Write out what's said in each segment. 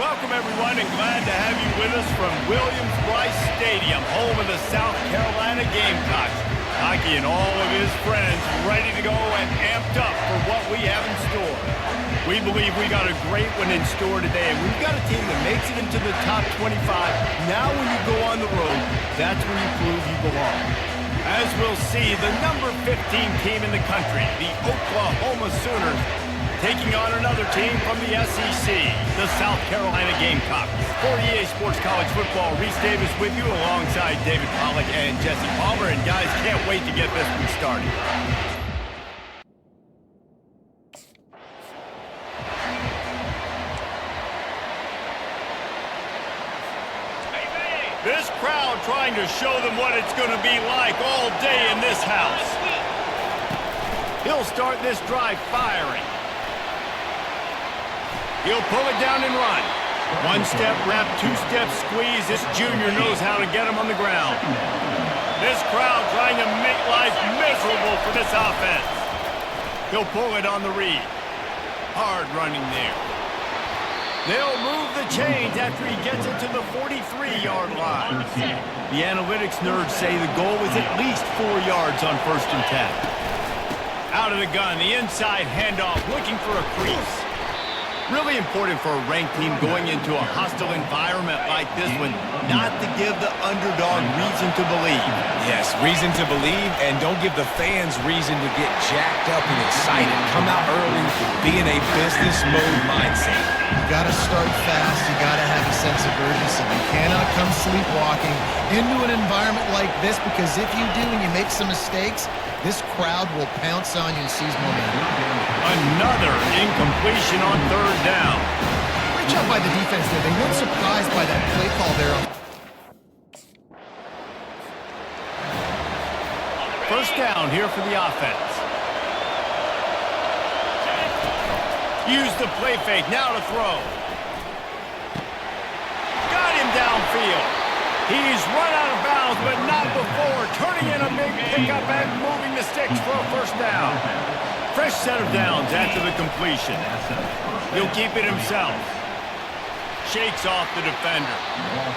Welcome, everyone, and glad to have you with us from Williams-Brice Stadium, home of the South Carolina Gamecocks. Hockey and all of his friends ready to go and amped up for what we have in store. We believe we got a great one in store today, and we've got a team that makes it into the top 25. Now when you go on the road, that's when you prove you belong. As we'll see, the number 15 team in the country, the Oklahoma Sooners, taking on another team from the SEC, the South Carolina Gamecocks. For EA Sports College Football, Reese Davis with you alongside David Pollack and Jesse Palmer. And guys, can't wait to get this one started. This crowd trying to show them what it's going to be like all day in this house. He'll start this drive firing. He'll pull it down and run. One-step wrap, two-step squeeze. This junior knows how to get him on the ground. This crowd trying to make life miserable for this offense. He'll pull it on the read. Hard running there. They'll move the chains after he gets it to the 43-yard line. The analytics nerds say the goal is at least 4 yards on 1st and 10. Out of the gun, the inside handoff, looking for a crease. Really important for a ranked team going into a hostile environment like this one, not to give the underdog reason to believe. Yes, reason to believe, and don't give the fans reason to get jacked up and excited. Come out early, be in a business mode mindset. You gotta start fast, you gotta have a sense of urgency. You cannot come sleepwalking into an environment like this, because if you do and you make some mistakes, this crowd will pounce on you and seize momentum. Another incompletion on 3rd down. Great job by the defense there. They weren't surprised by that play call there. First down here for the offense. Use the play fake, now to throw. Got him downfield. He's run out of bounds, but not before. Turning in a big pickup and moving the sticks for a first down. Fresh set of downs after the completion. He'll keep it himself. Shakes off the defender.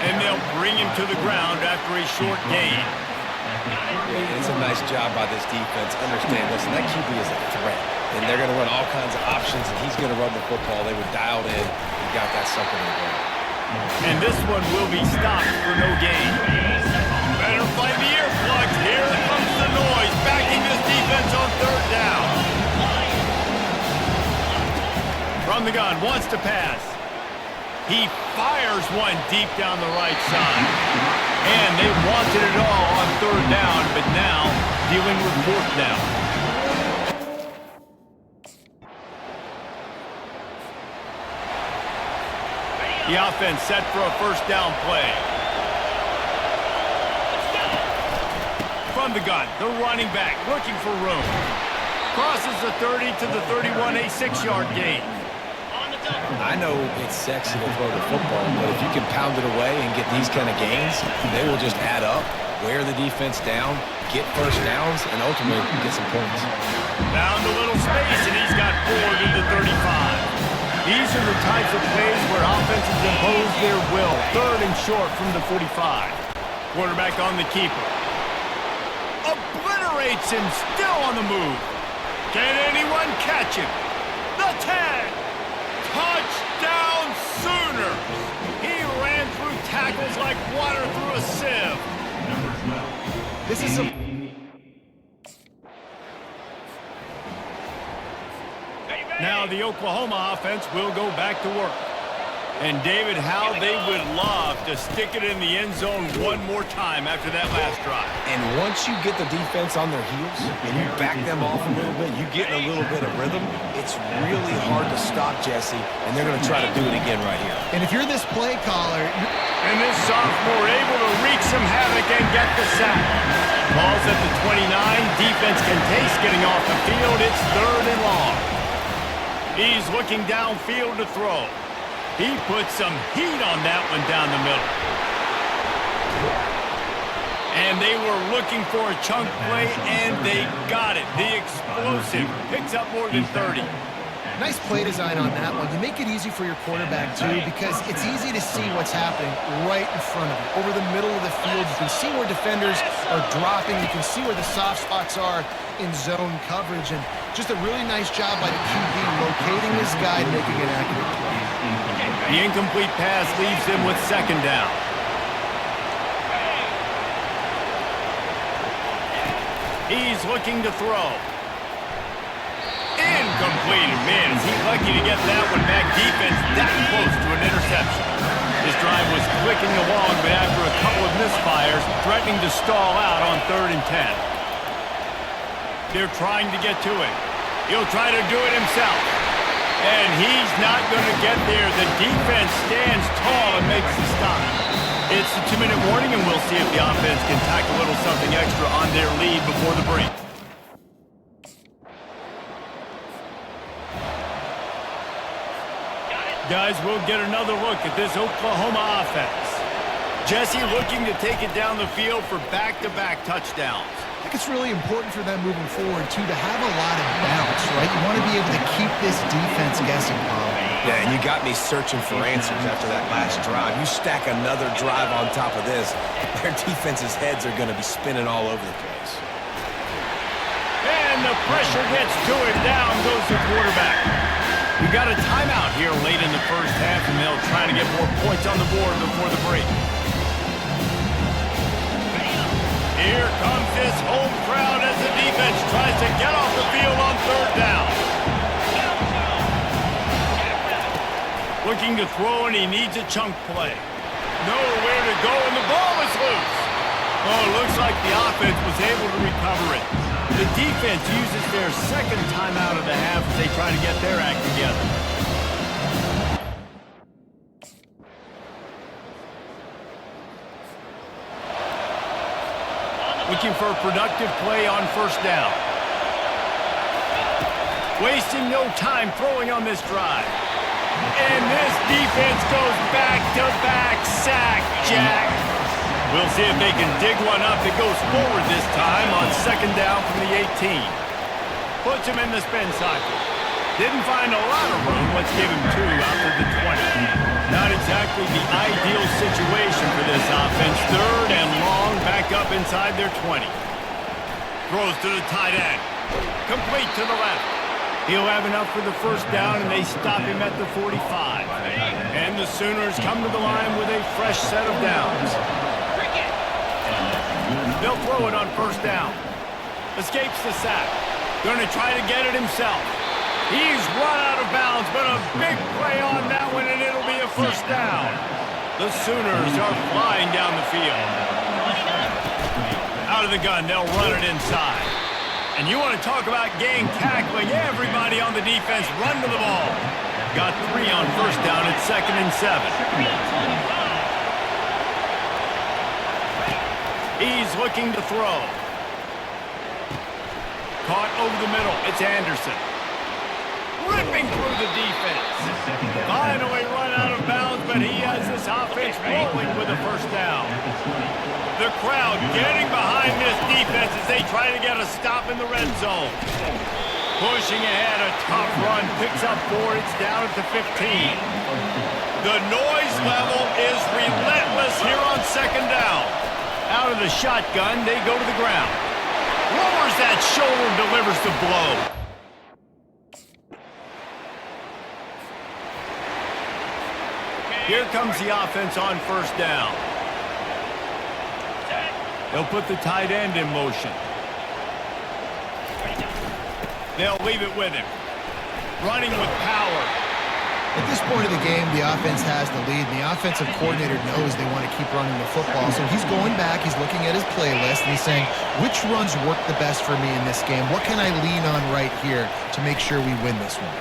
And they'll bring him to the ground after a short gain. It's a nice job by this defense. Understand, listen, that QB is a threat. And they're going to run all kinds of options, and he's going to run the football. They were dialed in and got that sucker in the ground. And this one will be stopped for no gain. Better find the earplugs. Here comes the noise, backing this defense on 3rd down. From the gun, wants to pass. He fires one deep down the right side. And they wanted it all on 3rd down, but now dealing with 4th down. The offense set for a first down play. From the gun, the running back looking for room. Crosses the 30 to the 31, a 6-yard gain. I know it's sexy to throw the football, but if you can pound it away and get these kind of gains, they will just add up, wear the defense down, get first downs, and ultimately get some points. Found a little space, and he's got 4 to the 35. These are the types of plays where offenses impose their will. 3rd and short from the 45. Quarterback on the keeper. Obliterates him, still on the move. Can anyone catch him? The 10. Touchdown Sooners. He ran through tackles like water through a sieve. This is a... Now the Oklahoma offense will go back to work. And David, how they would love to stick it in the end zone one more time after that last drive. And once you get the defense on their heels and you back them off a little bit, you get in a little bit of rhythm, it's really hard to stop, Jesse, and they're going to try to do it again right here. And if you're this play caller... And this sophomore able to wreak some havoc and get the sack. Ball's at the 29. Defense can taste getting off the field. It's 3rd and long. He's looking downfield to throw. He put some heat on that one down the middle. And they were looking for a chunk play, and they got it. The explosive picks up more than 30. Nice play design on that one. You make it easy for your quarterback, too, because it's easy to see what's happening right in front of you. Over the middle of the field, you can see where defenders are dropping. You can see where the soft spots are in zone coverage. And just a really nice job by the QB locating his guy and making an accurate play. The incomplete pass leaves him with second down. He's looking to throw. Incomplete. Man, is he lucky to get that one back. Defense that close to an interception. His drive was clicking along, but after a couple of misfires, threatening to stall out on 3rd and 10. They're trying to get to it. He'll try to do it himself. And he's not going to get there. The defense stands tall and makes the stop. It's a 2-minute warning, and we'll see if the offense can tack a little something extra on their lead before the break. Guys, we'll get another look at this Oklahoma offense. Jesse looking to take it down the field for back-to-back touchdowns. I think it's really important for them moving forward, too, to have a lot of bounce, right? You want to be able to keep this defense guessing, Paul. Yeah, and you got me searching for answers after that last drive. You stack another drive on top of this, their defense's heads are going to be spinning all over the place. And the pressure gets to him. Down goes the quarterback. We got a timeout here late in the first half, and they'll try to get more points on the board before the break. Here comes this home crowd as the defense tries to get off the field on 3rd down. Looking to throw, and he needs a chunk play. Nowhere to go, and the ball is loose. Oh, it looks like the offense was able to recover it. The defense uses their second timeout of the half as they try to get their act together. Looking for a productive play on 1st down. Wasting no time throwing on this drive. And this defense goes back-to-back sack, Jack. We'll see if they can dig one up that goes forward this time on 2nd down from the 18. Puts him in the spin cycle. Didn't find a lot of room. Let's give him 2 out to the 20. Not exactly the ideal situation for this offense. 3rd and long, back up inside their 20. Throws to the tight end. Complete to the left. He'll have enough for the 1st down, and they stop him at the 45. And the Sooners come to the line with a fresh set of downs. They'll throw it on 1st down. Escapes the sack. Going to try to get it himself. He's run out of bounds, but a big play on that one, and it'll be a 1st down. The Sooners are flying down the field. Out of the gun, they'll run it inside. And you want to talk about game tackling. Everybody on the defense run to the ball. Got 3 on 1st down at 2nd and 7. He's looking to throw. Caught over the middle. It's Anderson. Ripping through the defense. Finally run out of bounds, but he has this offense rolling with a 1st down. The crowd getting behind this defense as they try to get a stop in the red zone. Pushing ahead, a tough run. Picks up 4. It's down at the 15. The noise level is relentless here on 2nd down. Out of the shotgun, they go to the ground. Lowers that shoulder, delivers the blow. Here comes the offense on 1st down. They'll put the tight end in motion. They'll leave it with him. Running with power. At this point of the game, the offense has the lead, and the offensive coordinator knows they want to keep running the football. So he's going back, he's looking at his playlist, and he's saying, which runs work the best for me in this game? What can I lean on right here to make sure we win this one?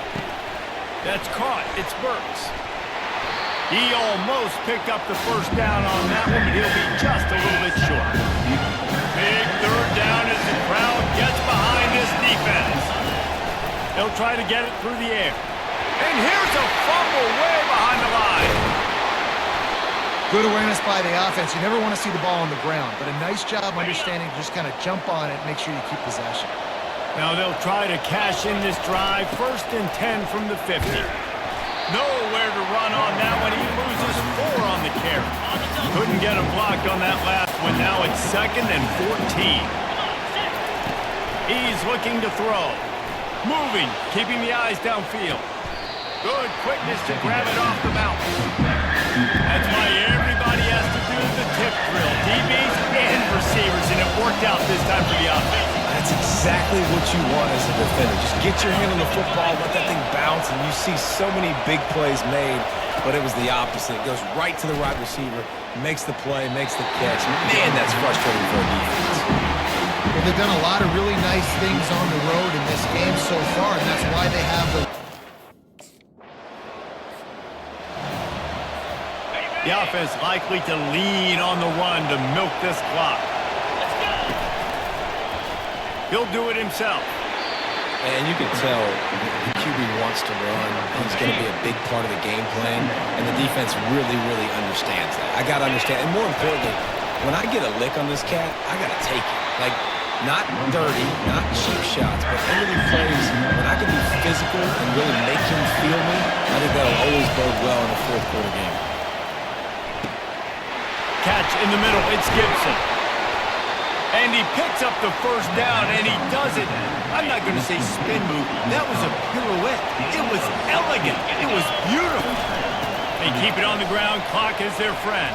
That's caught. It's Burks. He almost picked up the 1st down on that one, but he'll be just a little bit short. Big 3rd down as the crowd gets behind this defense. They'll try to get it through the air. And here's a fumble way behind the line. Good awareness by the offense. You never want to see the ball on the ground, but a nice job understanding to just kind of jump on it and make sure you keep possession. Now they'll try to cash in this drive. 1st and 10 from the 50. Nowhere to run on that one. He loses 4 on the carry. Couldn't get him blocked on that last one. Now it's 2nd and 14. He's looking to throw. Moving, keeping the eyes downfield. Good quickness to grab it off the mountain. That's why everybody has to do the tip drill. DBs and receivers, and it worked out this time for the offense. That's exactly what you want as a defender. Just get your hand on the football, let that thing bounce, and you see so many big plays made, but it was the opposite. It goes right to the right receiver, makes the play, makes the catch. Man, that's frustrating for a defense. Well, they've done a lot of really nice things on the road in this game so far, and that's why they have the... The offense likely to lean on the run to milk this clock. He'll do it himself. And you can tell the QB wants to run. He's going to be a big part of the game plan, and the defense really, really understands that. I got to understand, and more importantly, when I get a lick on this cat, I got to take it. Like, not dirty, not cheap shots, but early plays, when I can be physical and really make him feel me, I think that'll always bode well in a fourth quarter game. Catch in the middle, it's Gibson. And he picks up the 1st down, and he does it. I'm not going to say spin move. That was a pirouette. It was elegant. It was beautiful. They keep it on the ground. Clock is their friend.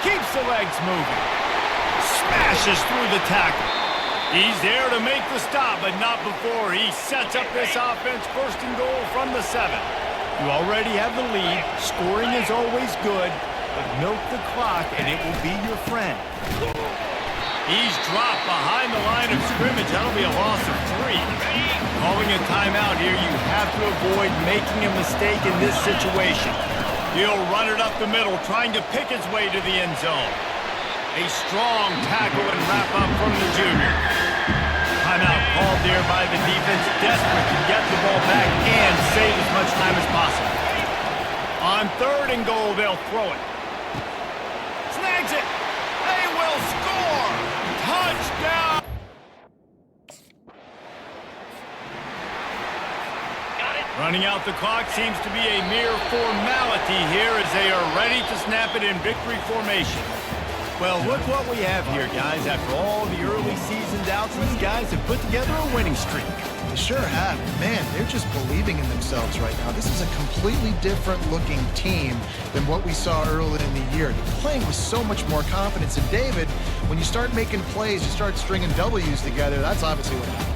Keeps the legs moving. Smashes through the tackle. He's there to make the stop, but not before he sets up this offense. 1st and goal from the 7. You already have the lead. Scoring is always good, but milk the clock, and it will be your friend. He's dropped behind the line of scrimmage. That'll be a loss of 3. Calling a timeout here, you have to avoid making a mistake in this situation. He'll run it up the middle, trying to pick his way to the end zone. A strong tackle and wrap up from the junior. Timeout called there by the defense, desperate to get the ball back and save as much time as possible. On 3rd and goal, they'll throw it. Snags it. They will score. Touchdown. Running out the clock seems to be a mere formality here as they are ready to snap it in victory formation. Well, look what we have here, guys. After all the early season doubts, these guys have put together a winning streak. They sure have. Man, they're just believing in themselves right now. This is a completely different looking team than what we saw early in the year. They're playing with so much more confidence. And David, when you start making plays, you start stringing W's together, that's obviously what happens.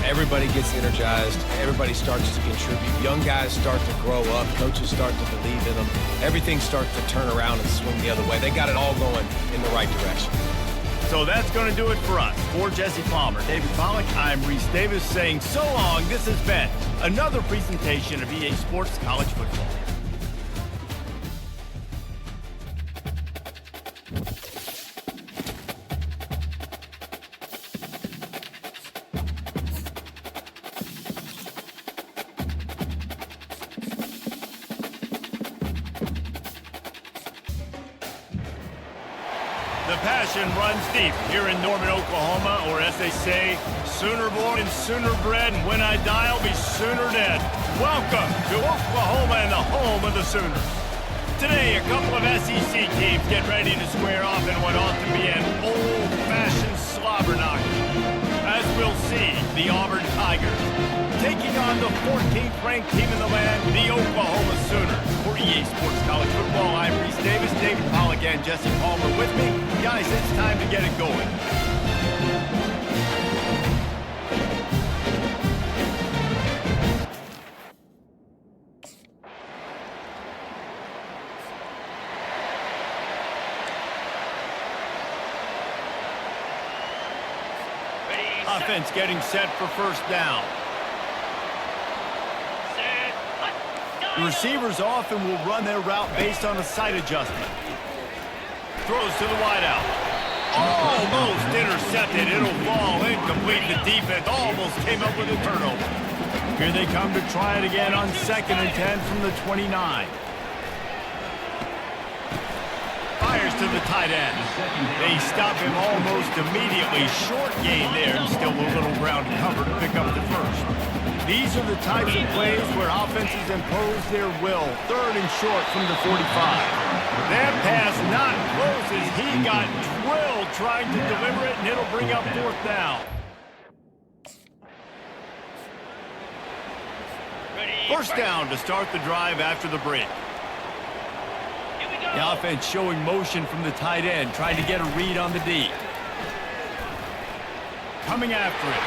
Everybody gets energized. Everybody starts to contribute. Young guys start to grow up. Coaches start to believe in them. Everything starts to turn around and swing the other way. They got it all going in the right direction. So that's going to do it for us. For Jesse Palmer, David Pollack, I'm Reese Davis saying so long. This has been another presentation of EA Sports College Football. The passion runs deep here in Norman, Oklahoma, or as they say, sooner born and sooner bred, and when I die, I'll be sooner dead. Welcome to Oklahoma and the home of the Sooners. Today, a couple of SEC teams get ready to square off in what ought to be an old-fashioned slobber knocker. As we'll see, the Auburn Tigers taking on the 14th ranked team in the land, the Oklahoma Sooners. For EA Sports College Football, I'm Reese Davis, David Pollack, and Jesse Palmer with me. Guys, it's time to get it going. Offense getting set for 1st down. The receivers often will run their route based on a sight adjustment. Throws to the wideout. Almost intercepted. It'll fall incomplete. The defense almost came up with a turnover. Here they come to try it again on 2nd and 10 from the 29. Fires to the tight end. They stop him almost immediately. Short gain there, and still a little ground to cover to pick up the first. These are the types of plays where offenses impose their will. 3rd and short from the 45. That pass not close as he got drilled trying to deliver it, and it'll bring up 4th down. First down to start the drive after the break. The offense showing motion from the tight end, trying to get a read on the D. Coming after it.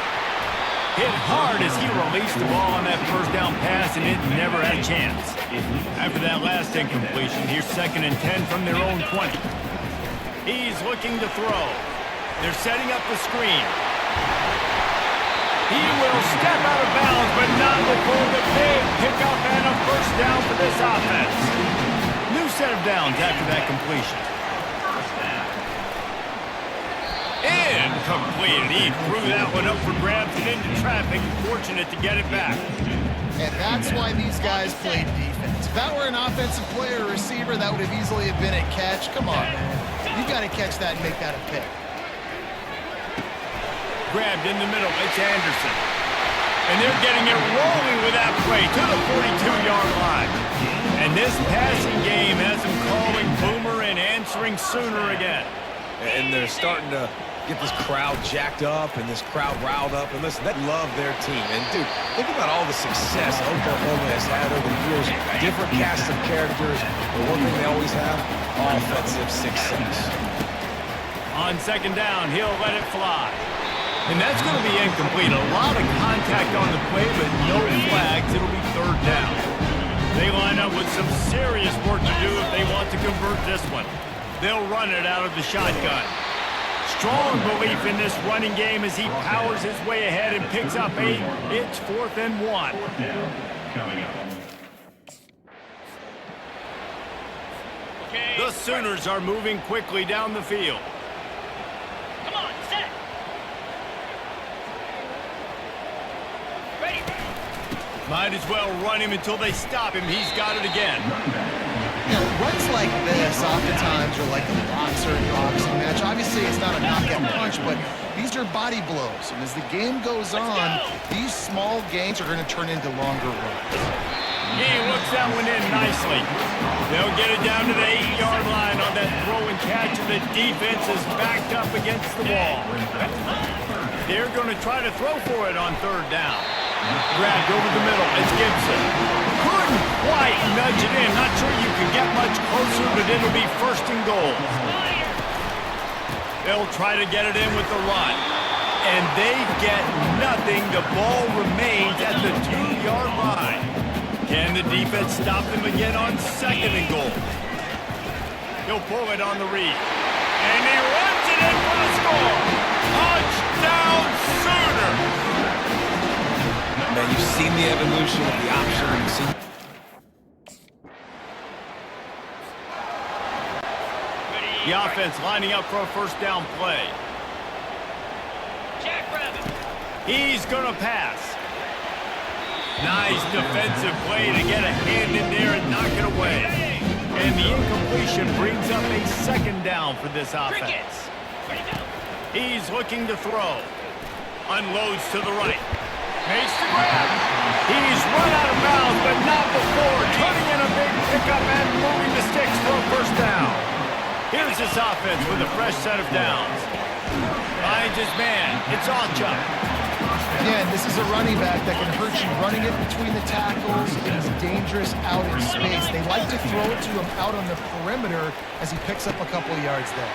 Hit hard as he released the ball on that first down pass, and it never had a chance. After that last incompletion, here's 2nd and 10 from their own 20. He's looking to throw. They're setting up the screen. He will step out of bounds, but not before the big pickup and a first down for this offense. New set of downs after that completion. Incomplete. He threw that one up for grabs and into traffic. Fortunate to get it back. And that's why these guys played defense. If that were an offensive player or receiver, that would have easily have been a catch. Come on, man. You got to catch that and make that a pick. Grabbed in the middle. It's Anderson. And they're getting it rolling with that play to the 42-yard line. And this passing game has them calling Boomer and answering Sooner again. And they're starting to get this crowd jacked up and this crowd riled up. And listen, they love their team. And, dude, think about all the success Oklahoma has had over the years. Different cast of characters. But one thing they always have, offensive success. On 2nd down, he'll let it fly. And that's going to be incomplete. A lot of contact on the play, but no flags. It'll be 3rd down. They line up with some serious work to do if they want to convert this one. They'll run it out of the shotgun. Strong belief in this running game as he powers his way ahead and picks up 8. It's 4th and 1. The Sooners are moving quickly down the field. Come on, set. Ready. Might as well run him until they stop him. He's got it again. You know, runs like this oftentimes are like a boxer and boxing match. Obviously, it's not a knockout punch, but these are body blows. And as the game goes on, these small gains are going to turn into longer runs. He looks that one in nicely. They'll get it down to the 8-yard line on that throw and catch, and the defense is backed up against the wall. They're going to try to throw for it on 3rd down. Grabbed over the middle. It's Gibson. Couldn't quite nudge it in. Not sure you can get much closer, but it'll be 1st and goal. They'll try to get it in with the run. And they get nothing. The ball remains at the 2-yard line. Can the defense stop them again on 2nd and goal? He'll pull it on the read. And he runs it in for the score. Touchdown, Sooner! Man, you've seen the evolution of the option. You've seen... The offense lining up for a 1st down play. He's going to pass. Nice defensive play to get a hand in there and knock it away. And the incompletion brings up a 2nd down for this offense. He's looking to throw. Unloads to the right. Makes the grab. He's run out of bounds, but not before. Turning in a big pickup and moving the sticks for a 1st down. Here's this offense with a fresh set of downs. Finds his man. It's Alchuk. Again, this is a running back that can hurt you running it between the tackles. It is dangerous out in space. They like to throw it to him out on the perimeter as he picks up a couple of yards there.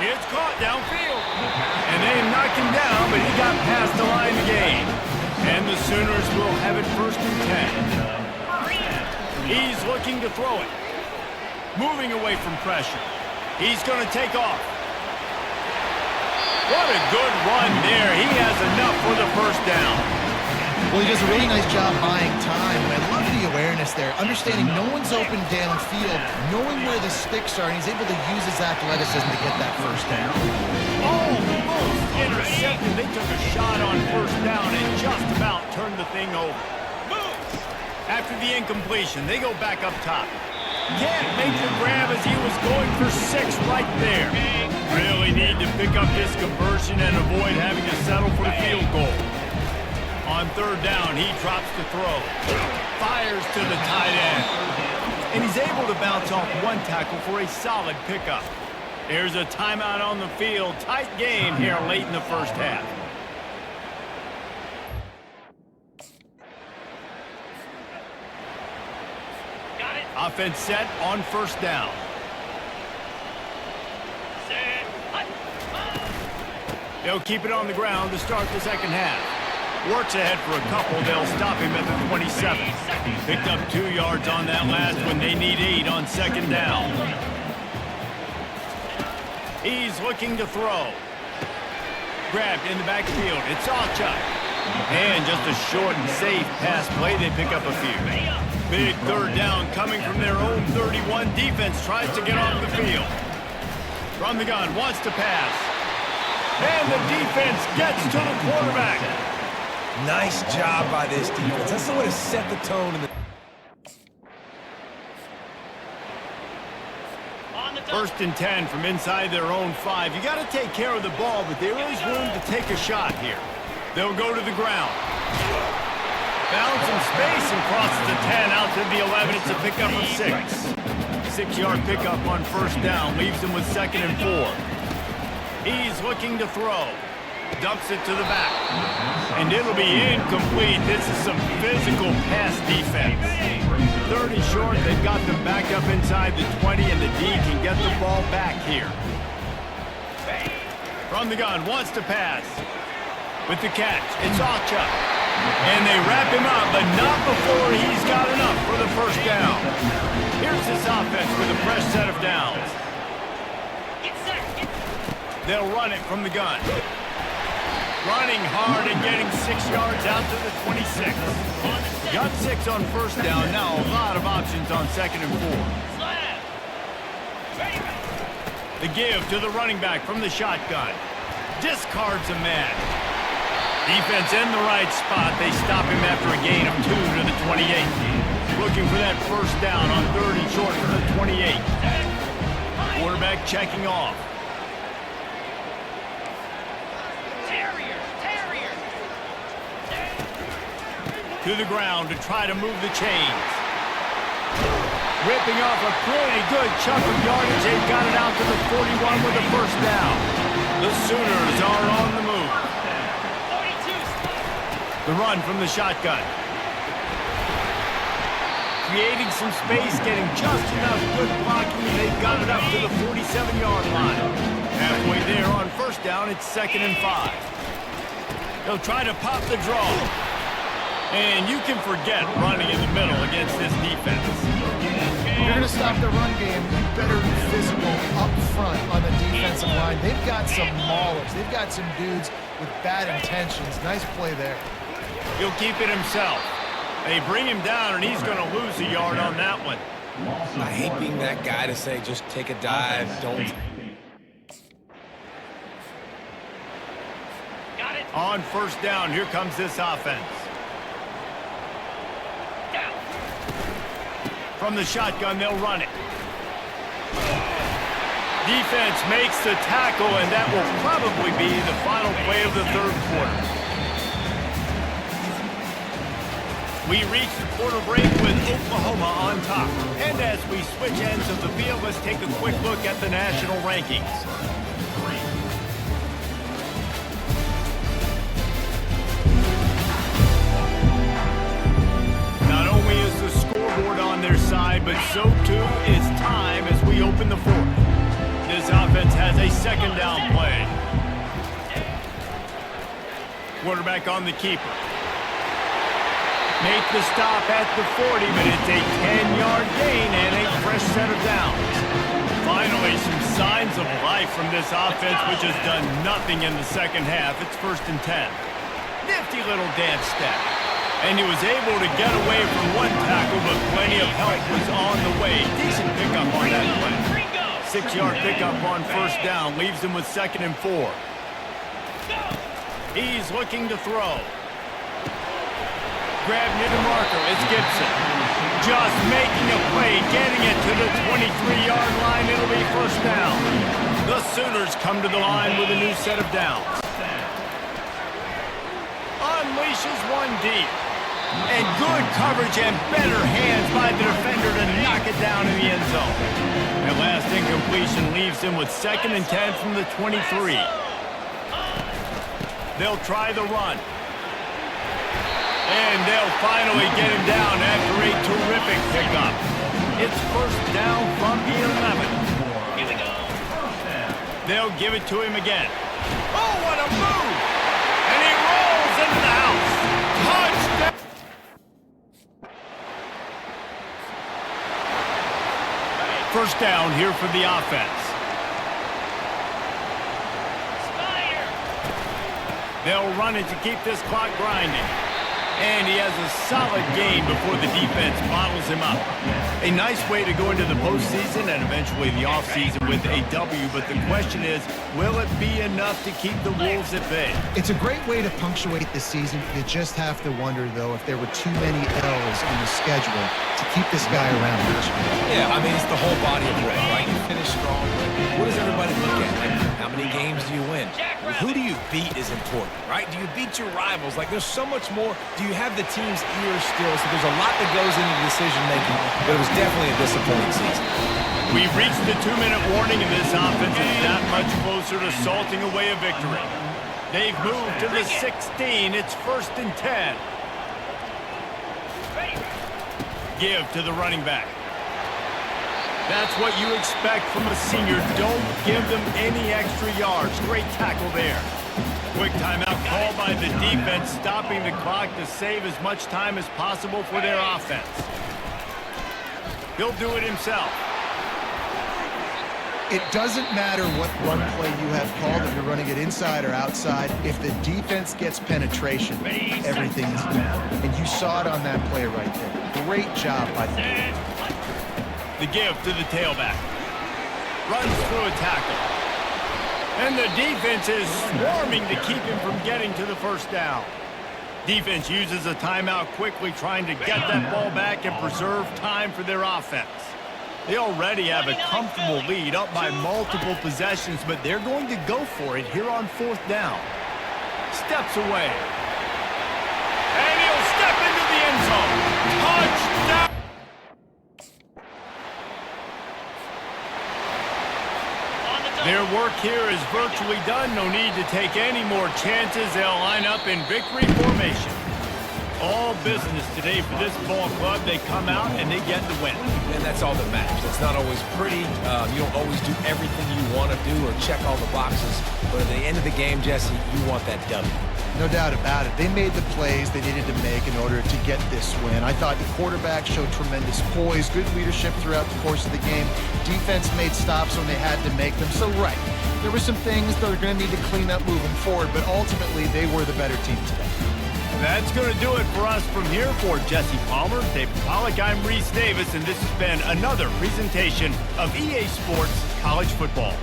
It's caught downfield. And they knocked him down, but he got past the line to gain. And the Sooners will have it 1st and 10. He's looking to throw it. Moving away from pressure. He's going to take off. What a good run there. He has enough for the 1st down. Well, he does a really nice job buying time. I love the awareness there. Understanding no one's open downfield, knowing where the sticks are, and he's able to use his athleticism to get that 1st down. Almost intercepted. They took a shot on 1st down and just about turned the thing over. After the incompletion, they go back up top. Can't make the grab as he was going for 6 right there. Really need to pick up this conversion and avoid having to settle for the field goal. On 3rd down, he drops the throw. Fires to the tight end. And he's able to bounce off 1 tackle for a solid pickup. There's a timeout on the field. Tight game here late in the first half. Got it. Offense set on 1st down. Set. Hut. They'll keep it on the ground to start the second half. Works ahead for a couple. They'll stop him at the 27. Picked up 2 yards on that last one. They need 8 on 2nd down. He's looking to throw. Grabbed in the backfield. It's Alchuk. And just a short and safe pass play. They pick up a few. Big 3rd down coming from their own 31. Defense tries to get off the field. From the gun, wants to pass. And the defense gets to the quarterback. Nice job by this defense. That's the way to set the tone. On the top. 1st and 10 from inside their own 5. You got to take care of the ball, but there is room to take a shot here. They'll go to the ground. Found some space and crosses the 10 out to the 11. It's a pickup of 6. 6-yard pickup on 1st down. Leaves him with 2nd and 4. He's looking to throw. Dumps it to the back. And it'll be incomplete. This is some physical pass defense. 30 short. They've got them back up inside the 20, and the D can get the ball back here. From the gun, wants to pass. With the catch, it's Alchuk. And they wrap him up, but not before he's got enough for the 1st down. Here's this offense with a fresh set of downs. Get set. They'll run it from the gun. Running hard and getting 6 yards out to the 26. Got 6 on 1st down. Now a lot of options on 2nd and 4. Slam. Ready. The give to the running back from the shotgun. Discards a man. Defense in the right spot. They stop him after a gain of 2 to the 28. Looking for that 1st down on 3rd and short from the 28. Quarterback checking off. To the ground to try to move the chains. Ripping off a pretty good chunk of yardage. They've got it out to the 41 with the 1st down. The Sooners are on the move. 42. The run from the shotgun. Creating some space, getting just enough good blocking. They've got it up to the 47-yard line. Halfway there on 1st down, it's 2nd and 5. They'll try to pop the draw. And you can forget running in the middle against this defense. If you're going to stop the run game, you better be physical up front on the defensive line. They've got some maulers. They've got some dudes with bad intentions. Nice play there. He'll keep it himself. They bring him down, and he's going to lose a yard on that one. I hate being that guy to say, just take a dive, don't. Got it. On 1st down, here comes this offense. Down. From the shotgun, they'll run it. Defense makes the tackle, and that will probably be the final play of the 3rd quarter. We reach the quarter break with Oklahoma on top. And as we switch ends of the field, let's take a quick look at the national rankings. Not only is the scoreboard on their side, but so too is time as we open the 4th. This offense has a 2nd down play. Quarterback on the keeper. Make the stop at the 40, but it's a 10-yard gain and a fresh set of downs. Finally, some signs of life from this offense, which has done nothing in the 2nd half. It's 1st and 10. Nifty little dance step. And he was able to get away from 1 tackle, but plenty of help was on the way. Decent pickup on that play. 6-yard pickup on 1st down. Leaves him with 2nd and 4. He's looking to throw. Grab near the marker. It's Gibson. just making a play, getting it to the 23-yard line. It'll be first down. The Sooners come to the line with a new set of downs. Unleashes one deep. And good coverage and better hands by the defender to knock it down in the end zone. That last incompletion leaves him with 2nd and 10 from the 23. They'll try the run. And they'll finally get him down after a terrific pickup. It's first down from the 11. Here we go. They'll give it to him again. Oh, what a move! And he rolls into the house. Touchdown! First down here for the offense. Spider. They'll run it to keep this clock grinding. And he has a solid game before the defense bottles him up. A nice way to go into the postseason and eventually the offseason with a W, but the question is, will it be enough to keep the Wolves at bay? It's a great way to punctuate the season. You just have to wonder, though, if there were too many L's in the schedule to keep this guy around this year. Yeah, I mean, it's the whole body of work, right? You finish strong. What does everybody look at? Like, how many games do you win? Who do you beat is important, right? Do you beat your rivals? Like, there's so much more. Do you have the team's ear still? So there's a lot that goes into decision-making, but it was definitely a disappointing season. We've reached the 2-minute warning, and this offense is that much closer to salting away a victory. They've moved to the 16. It's 1st and 10. Give to the running back. That's what you expect from a senior. Don't give them any extra yards. Great tackle there. Quick timeout call by the defense, stopping the clock to save as much time as possible for their offense. He'll do it himself. It doesn't matter what run play you have called, if you're running it inside or outside. If the defense gets penetration, everything's good. And you saw it on that play right there. Great job by the The give to the tailback. Runs through a tackle. And the defense is swarming to keep him from getting to the first down. Defense uses a timeout quickly, trying to get that ball back and preserve time for their offense. They already have a comfortable lead, up by multiple possessions, but they're going to go for it here on 4th down. Steps away. And he'll step into the end zone. Touchdown! Their work here is virtually done. No need to take any more chances. They'll line up in victory formation. All business today for this ball club. They come out and they get the win. And that's all that matters. It's not always pretty. You don't always do everything you want to do or check all the boxes. But at the end of the game, Jesse, you want that W. No doubt about it. They made the plays they needed to make in order to get this win. I thought the quarterback showed tremendous poise, good leadership throughout the course of the game. Defense made stops when they had to make them. So, right, there were some things they're going to need to clean up moving forward, but ultimately they were the better team today. That's going to do it for us from here. For Jesse Palmer, David Pollack, I'm Reese Davis, and this has been another presentation of EA Sports College Football.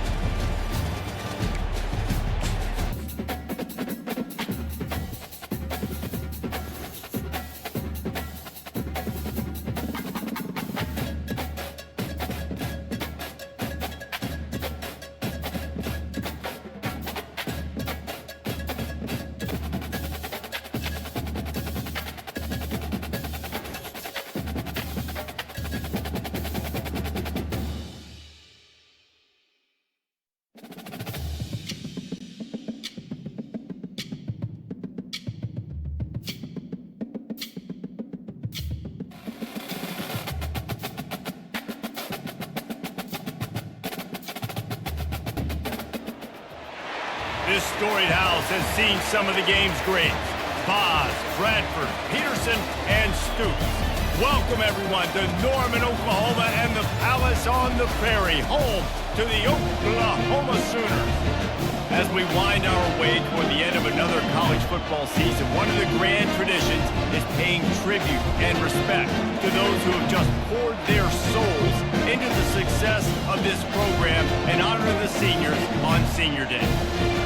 This storied house has seen some of the game's greats. Boz, Bradford, Peterson, and Stoops. Welcome, everyone, to Norman, Oklahoma, and the Palace on the Prairie, home to the Oklahoma Sooners. As we wind our way toward the end of another college football season, one of the grand traditions is paying tribute and respect to those who have just poured their souls into the success of this program and honor the seniors on Senior Day.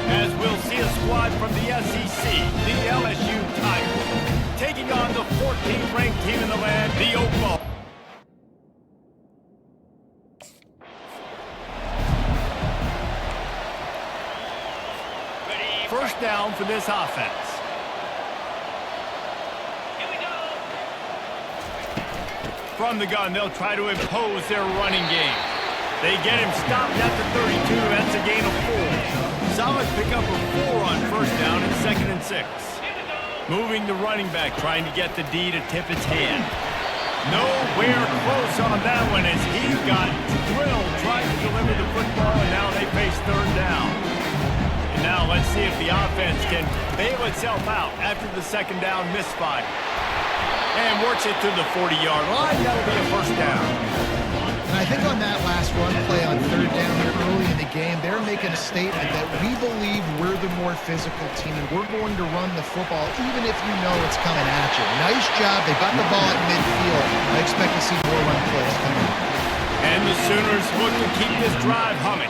As we'll see a squad from the SEC, the LSU Tigers, taking on the 14th ranked team in the land, the Oklahoma. first down for this offense. Here we go. From the gun, they'll try to impose their running game. They get him stopped at the 32. That's a gain of 4. Solid pickup of 4 on first down and 2nd and 6. Moving the running back, trying to get the D to tip its hand. Nowhere close on that one as he got drilled trying to deliver the football, and now they face 3rd down. And now let's see if the offense can bail itself out after the 2nd down misfire. And works it to the 40-yard line. That'll be a first down. And I think on that last run play on 3rd down here early in the game, they're making a statement that we believe we're the more physical team and we're going to run the football even if you know it's coming at you. Nice job. They got the ball at midfield. I expect to see more run plays coming. And the Sooners look to keep this drive humming.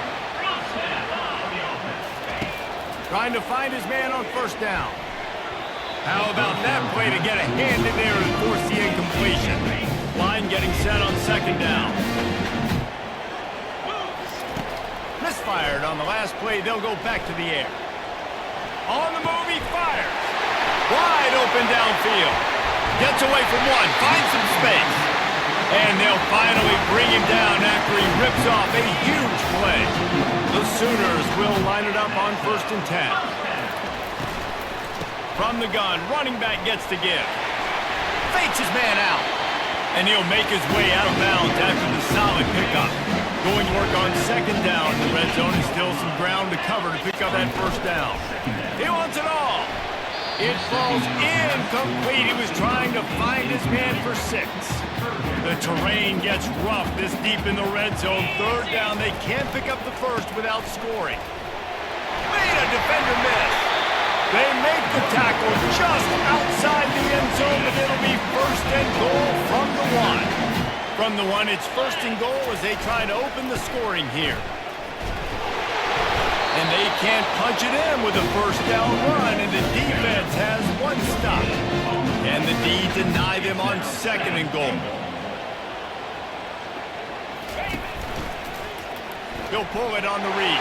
Trying to find his man on first down. How about that play to get a hand in there and force the incompletion? Line getting set on 2nd down. Misfired on the last play. They'll go back to the air. On the move, he fires. Wide open downfield. Gets away from one. Finds some space. And they'll finally bring him down after he rips off a huge play. The Sooners will line it up on 1st and 10. From the gun, running back gets to give. Fakes his man out. And he'll make his way out of bounds after the solid pickup. Going to work on 2nd down. The red zone is still some ground to cover to pick up that first down. He wants it all. It falls incomplete. He was trying to find his man for 6. The terrain gets rough this deep in the red zone. 3rd down. They can't pick up the first without scoring. Made a defender miss. They make the tackle just outside the end zone, but it'll be 1st and goal from the 1. From the 1, it's 1st and goal as they try to open the scoring here. And they can't punch it in with a first down run, and the defense has 1 stop. And the D deny them on 2nd and goal. He'll pull it on the read.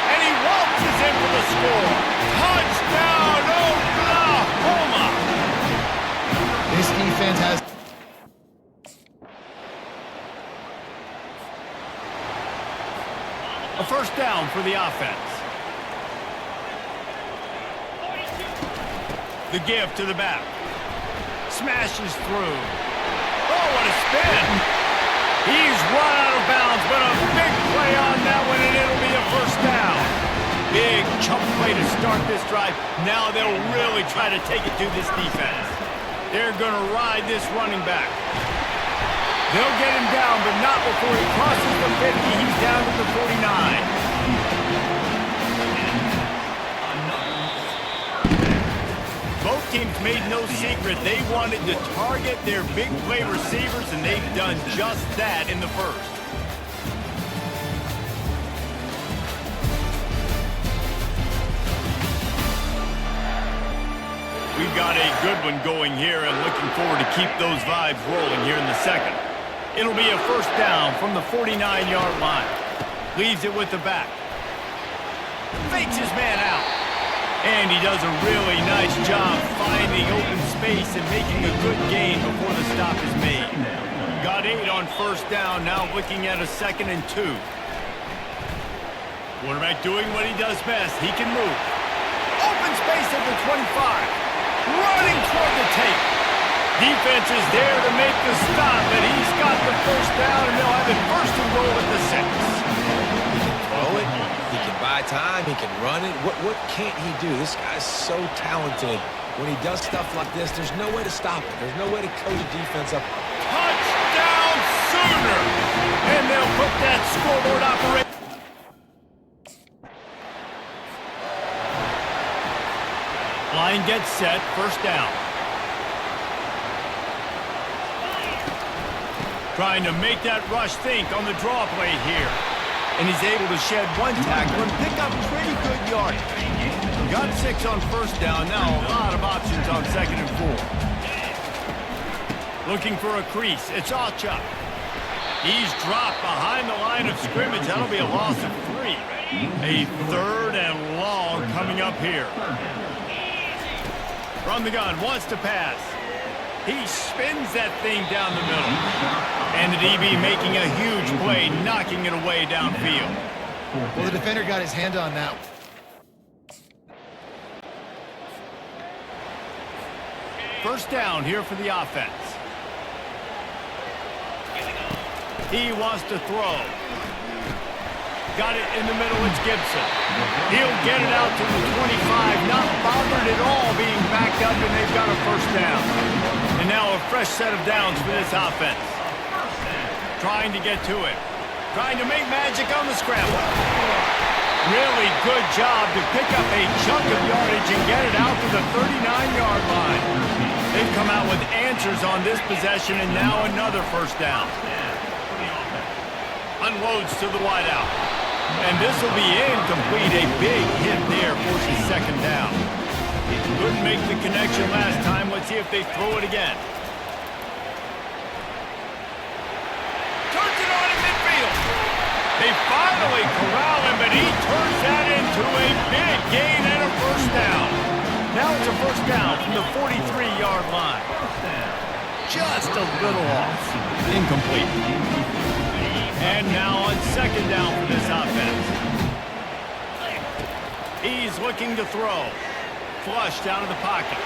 And he waltzes in for the score. Touchdown, Oklahoma! This defense has... A first down for the offense. The give to the back. Smashes through. Oh, what a spin! He's run out of bounds, but a big play on that one, and it'll be a first down. Big chunk play to start this drive. Now they'll really try to take it to this defense. They're going to ride this running back. They'll get him down, but not before he crosses the 50. He's down to the 49. Both teams made no secret they wanted to target their big play receivers, and they've done just that in the first. We've got a good one going here and looking forward to keep those vibes rolling here in the 2nd. It'll be a first down from the 49-yard line. Leaves it with the back. Fakes his man out. And he does a really nice job finding open space and making a good gain before the stop is made. Got 8 on first down, now looking at a 2nd and 2. Quarterback doing what he does best. He can move. Open space at the 25. Running toward the tape. Defense is there to make the stop, and he's got the first down, and they'll have it 1st and goal at the 6. Throw it. He can buy time. He can run it. What can't he do? This guy's so talented. When he does stuff like this, there's no way to stop it. There's no way to coach a defense up. Touchdown, Sooners! And they'll put that scoreboard operation. Line gets set, first down. Trying to make that rush think on the draw play here. And he's able to shed 1 tackle and pick up pretty good yardage. Got 6 on first down, now a lot of options on 2nd and 4. Looking for a crease, it's Alchuk. He's dropped behind the line of scrimmage. That'll be a loss of 3. A 3rd and long coming up here. From the gun, wants to pass. He spins that thing down the middle. And the DB making a huge play, knocking it away downfield. Well, the defender got his hand on that. First down here for the offense. He wants to throw. Got it in the middle, it's Gibson. He'll get it out to the 25, not bothered at all being backed up, and they've got a first down. And now a fresh set of downs for this offense. Trying to get to it. Trying to make magic on the scramble. Really good job to pick up a chunk of yardage and get it out to the 39-yard line. They've come out with answers on this possession, and now another first down. Unloads to the wideout. And this will be incomplete. A big hit there forces second down. Couldn't make the connection last time. Let's see if they throw it again. Turns it on in midfield. They finally corral him, but he turns that into a big gain and a first down. Now it's a first down from the 43-yard line. Just a little off. Incomplete. And now on second down for this offense. He's looking to throw. Flush down to the pocket.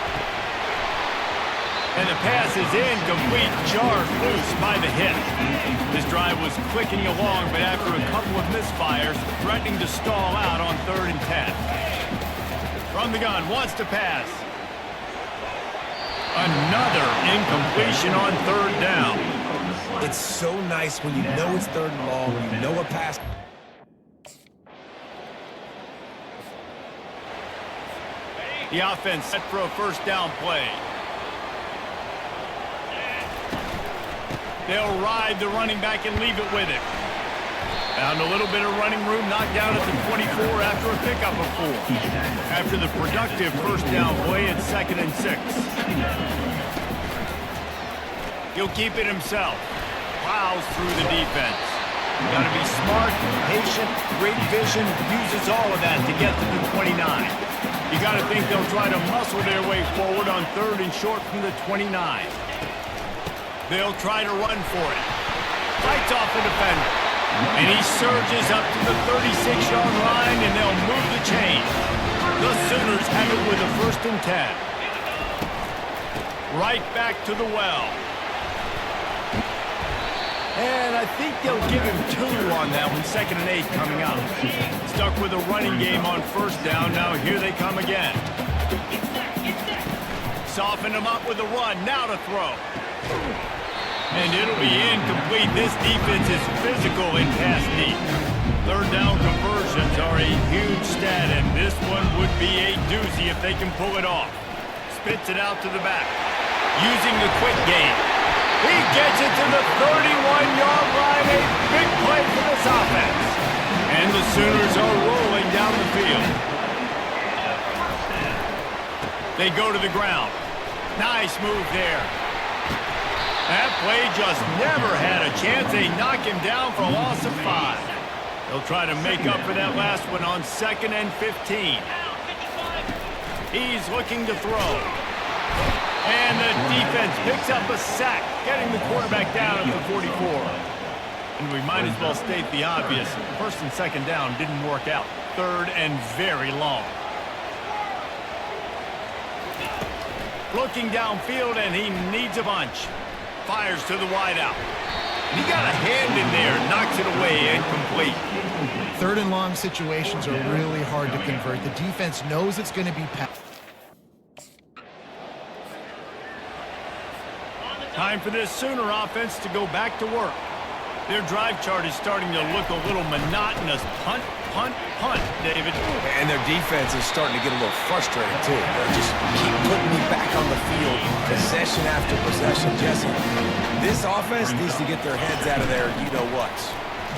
And the pass is incomplete. Jarred loose by the hit. This drive was clicking along, but after a couple of misfires, threatening to stall out on 3rd and 10. From the gun, wants to pass. Another incompletion on 3rd down. It's so nice when you know it's 3rd and long, you know a pass. The offense set for a first down play. They'll ride the running back and leave it with him. Found a little bit of running room, knocked down at the 24 after a pickup of 4. After the productive first down play, it's 2nd and 6. He'll keep it himself. Plows through the defense. Got to be smart, patient, great vision, uses all of that to get to the 29. You got to think they'll try to muscle their way forward on 3rd and short from the 29. They'll try to run for it. Fights off the defender. And he surges up to the 36-yard line, and they'll move the chain. The Sooners have it with a 1st and 10. Right back to the well. And I think they'll give him 2 on that one. 2nd and 8 coming up. Stuck with a running game on first down. Now here they come again. Soften him up with a run. Now to throw. And it'll be incomplete. This defense is physical in pass deep. 3rd down conversions are a huge stat, and this one would be a doozy if they can pull it off. Spits it out to the back. Using the quick game. He gets it to the 31-yard line. A big play for this offense. And the Sooners are rolling down the field. They go to the ground. Nice move there. That play just never had a chance. They knock him down for a loss of 5. They'll try to make up for that last one on 2nd and 15. He's looking to throw. And the defense picks up a sack, getting the quarterback down at the 44. And we might as well state the obvious. 1st and 2nd down didn't work out. 3rd and very long. Looking downfield, and he needs a bunch. Fires to the wideout. He got a hand in there, knocks it away, incomplete. 3rd and long situations are really hard to convert. The defense knows it's going to be passed. Time for this Sooner offense to go back to work. Their drive chart is starting to look a little monotonous. Punt, punt, punt, David. And their defense is starting to get a little frustrated, too. They just keep putting me back on the field, possession after possession. Jesse, this offense needs to get their heads out of there, you-know-what.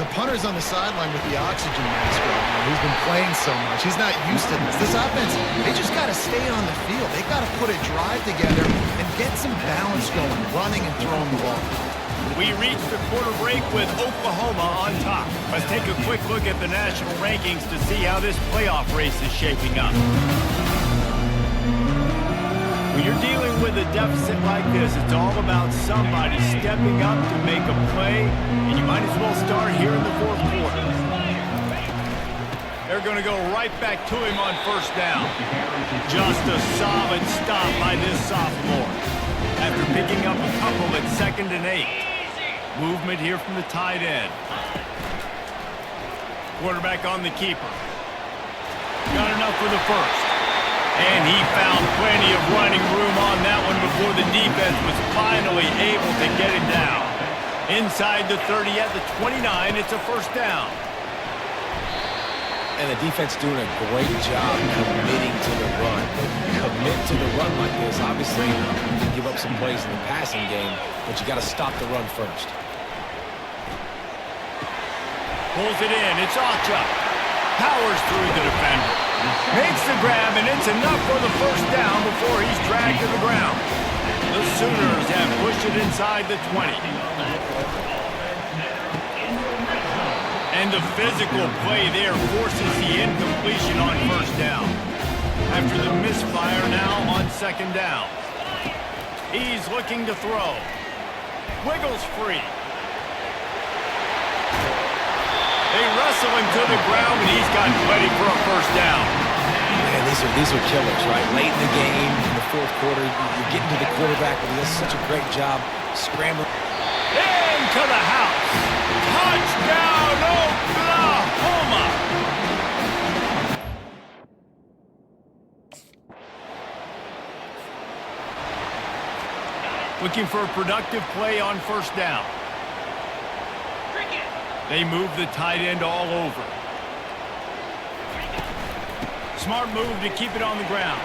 The punter's on the sideline with the oxygen mask right now. He's been playing so much. He's not used to this. This offense, they just got to stay on the field. They got to put a drive together and get some balance going, running and throwing the ball. We reach the quarter break with Oklahoma on top. Let's take a quick look at the national rankings to see how this playoff race is shaping up. When you're dealing with a deficit like this, it's all about somebody stepping up to make a play, and you might as well start here in the fourth quarter. They're going to go right back to him on first down. Just a solid stop by this sophomore. After picking up a couple at 2nd and 8. Movement here from the tight end. Quarterback on the keeper. Got enough for the first. And he found plenty of running room on that one before the defense was finally able to get him down. Inside the 30 at the 29, it's a first down. And the defense doing a great job committing to the run. Commit to the run like this. Obviously, you can give up some plays in the passing game, but you got to stop the run first. Pulls it in. It's Ocha. Powers through the defender. Makes the grab, and it's enough for the first down before he's dragged to the ground. The Sooners have pushed it inside the 20. And the physical play there forces the incompletion on first down. After the misfire now on 2nd down. He's looking to throw. Wiggles free. They wrestle him to the ground, and he's got plenty for a first down. Man, these are killers, right? Late in the game, in the fourth quarter, you're getting to the quarterback, but he does such a great job scrambling. Into the house. Touchdown, Oklahoma! Looking for a productive play on first down. They move the tight end all over. Smart move to keep it on the ground.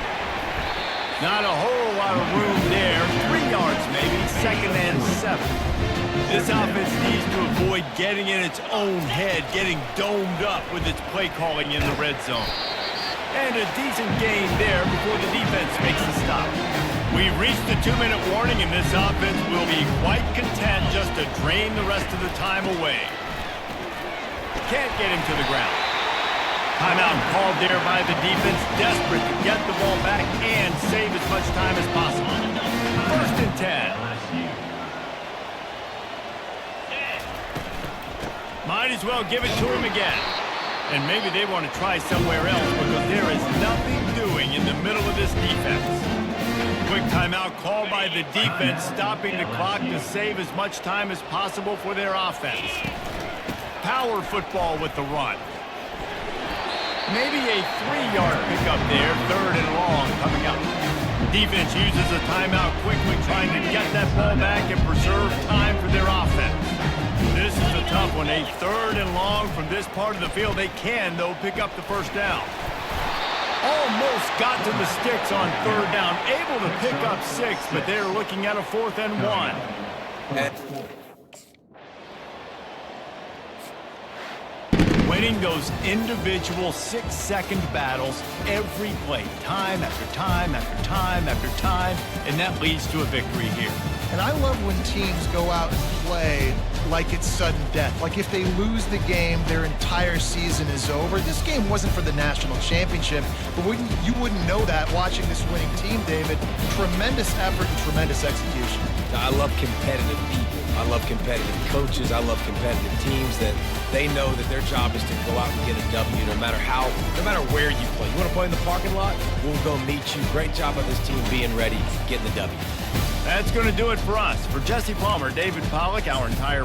Not a whole lot of room there. 3 yards maybe, 2nd and 7. This offense needs to avoid getting in its own head, getting domed up with its play calling in the red zone. And a decent gain there before the defense makes the stop. We've reached the 2-minute warning, and this offense will be quite content just to drain the rest of the time away. Can't get him to the ground. Timeout called there by the defense, desperate to get the ball back and save as much time as possible. 1st and 10. Might as well give it to him again. And maybe they want to try somewhere else because there is nothing doing in the middle of this defense. Quick timeout called by the defense, stopping the clock to save as much time as possible for their offense. Power football with the run. Maybe a 3-yard pickup there, 3rd and long coming up. Defense uses a timeout quickly, trying to get that ball back and preserve time for their offense. This is a tough one, a 3rd and long from this part of the field. They can, though, pick up the first down. Almost got to the sticks on 3rd down, able to pick up 6, but they're looking at a 4th and 1. Winning those individual 6-second battles every play, time after time after time after time, and that leads to a victory here. And I love when teams go out and play like it's sudden death. Like if they lose the game, their entire season is over. This game wasn't for the national championship, but you wouldn't know that watching this winning team, David. Tremendous effort and tremendous execution. I love competitive people. I love competitive coaches. I love competitive teams that they know that their job is to go out and get a W no matter where you play. You want to play in the parking lot? We'll go meet you. Great job of this team being ready, getting the W. That's going to do it for us. For Jesse Palmer, David Pollack, our entire